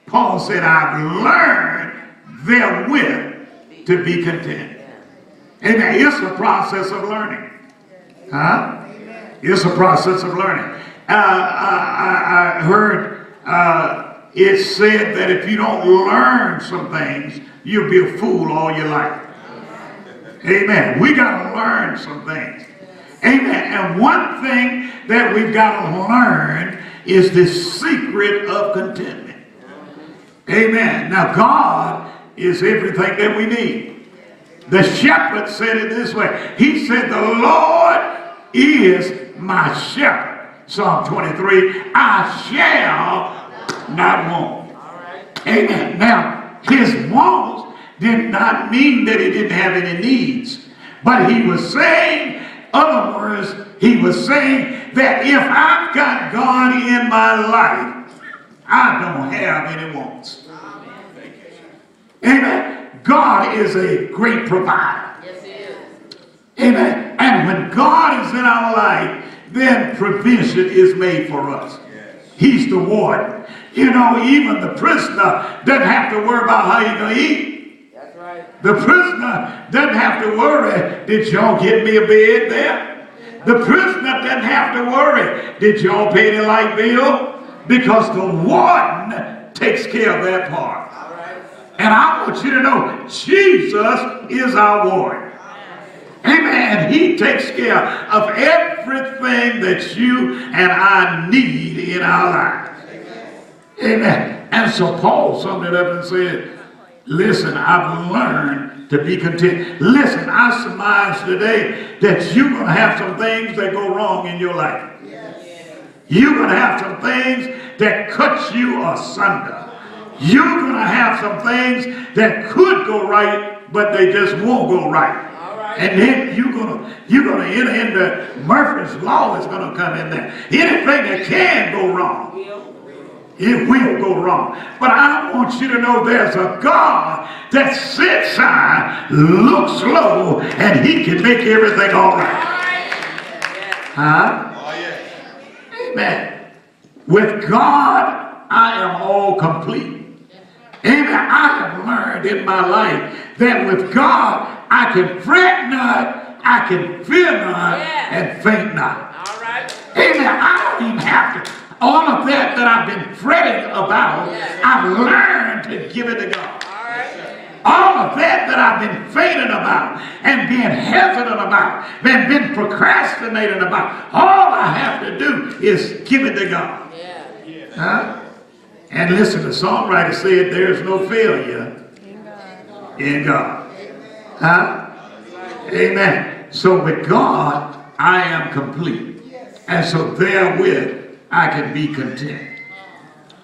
Paul said, I've learned therewith to be content. Amen. It's a process of learning. Huh? It's a process of learning. I heard it said that if you don't learn some things, you'll be a fool all your life. Amen. We got to learn some things. Amen. And one thing that we've got to learn is the secret of contentment. Amen. Now, God is everything that we need. The shepherd said it this way. He said, the Lord is my shepherd. Psalm 23, I shall not want. Amen. Now, his wants did not mean that he didn't have any needs. But he was saying, other words, he was saying that if I've got God in my life, I don't have any wants. Amen. God is a great provider. Yes, he is. Amen. And when God is in our life, then provision is made for us. Yes. He's the warden. You know, even the prisoner doesn't have to worry about how you're going to eat. That's right. The prisoner doesn't have to worry, did y'all get me a bed there? The prisoner doesn't have to worry, did y'all pay the light bill? Because the warden takes care of that part. And I want you to know, Jesus is our warden. Amen. He takes care of everything that you and I need in our lives. Amen. And so Paul summed it up and said, listen, I've learned to be content. Listen, I surmise today that you're going to have some things that go wrong in your life. You're going to have some things that cut you asunder. You're going to have some things that could go right, but they just won't go right. And then you're going to enter into Murphy's Law is going to come in there. Anything that can go wrong, it will go wrong. But I want you to know there's a God that sits high, looks low, and he can make everything all right. Huh? Amen. With God, I am all complete. Amen. I have learned in my life that with God, I can fret not, I can fear not, and faint not. All right. Amen. I don't even have to. All of that I've been fretting about, I've learned to give it to God. All of that I've been fainting about and being hesitant about and been procrastinating about, all I have to do is give it to God. Huh? And listen, the songwriter said there's no failure in God. Huh? Amen. So with God, I am complete. And so therewith, I can be content.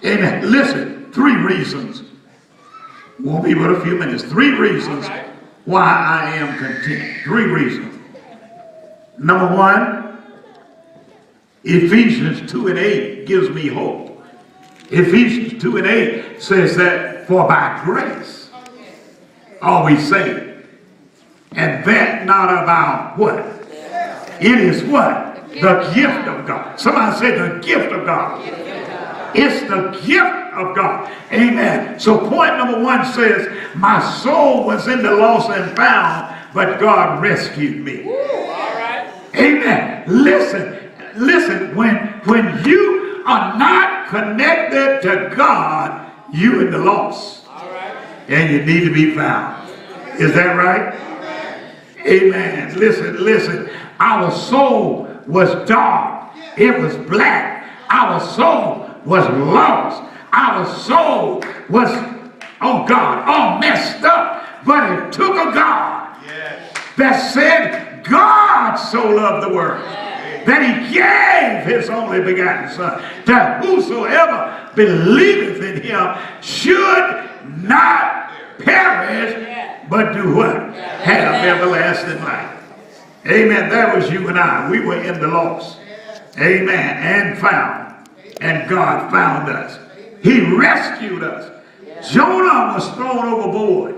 Amen. Listen, 3 reasons. Won't be but a few minutes. 3 reasons why I am content. 3 reasons. Number 1, Ephesians 2:8 gives me hope. Ephesians 2:8 says that for by grace are we saved. And that not of our what? It is what? The gift of God. Somebody say the gift of God. It's the gift of God. Amen. So point number 1 says, my soul was in the lost and found, but God rescued me. Amen. Listen, when you are not connected to God, you in the lost. And you need to be found. Is that right? Amen. Listen. Our soul was dark. It was black. Our soul was lost. Our soul was, oh God, all messed up. But it took a God that said, God so loved the world that he gave his only begotten Son, that whosoever believeth in him should not perish, but do what? Have everlasting life. Amen. That was you and I. We were in the lost. Amen. And found. And God found us. He rescued us. Jonah was thrown overboard.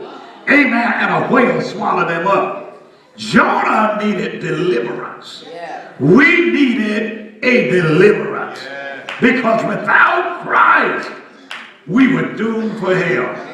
Amen. And a whale swallowed him up. Jonah needed deliverance. We needed a deliverance. Because without Christ, we were doomed for hell.